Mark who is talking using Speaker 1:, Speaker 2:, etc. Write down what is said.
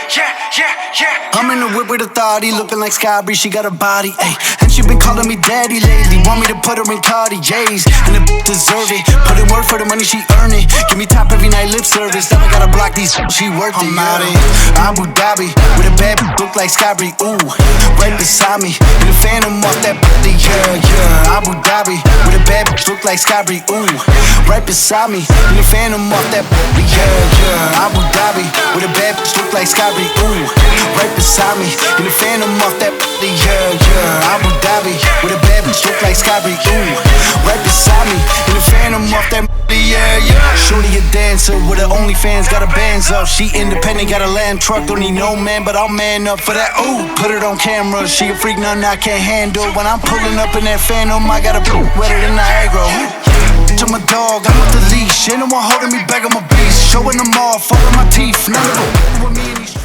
Speaker 1: I'm in the whip with authority, looking like Sky Bree, she got a body, ayy. And she been calling me daddy lately, want me to put her in Cartier's, and the deserve it. Put in work for the money, she earn it. Give me top every night, lip service. Now I gotta block these, she worth it. I'm out in Abu Dhabi with a bad look like Sky Bree, ooh, right beside me. In the phantom off that body, yeah. Abu Dhabi with a bad look like Sky Bree, ooh, right beside me. In the phantom off that body, yeah. Abu Dhabi with a bad look like Sky Bree, ooh, right beside me. In the phantom off that body, yeah. Abu Dhabi with a bad bitch look like Sky Bree, ooh, right beside me. In the phantom off that body, yeah. Shorty a dancer with her OnlyFans, got her bands up. She independent, got a land truck, don't need no man, but I'll man up for that. Ooh, put it on camera, she a freak, nothing I can't handle. When I'm pulling up in that phantom, I got a boot wetter than Niagara. To my dog, I'm with the leash, ain't no one holding me back, I'm a beast. Showing them off, all of my teeth, none of them with me in these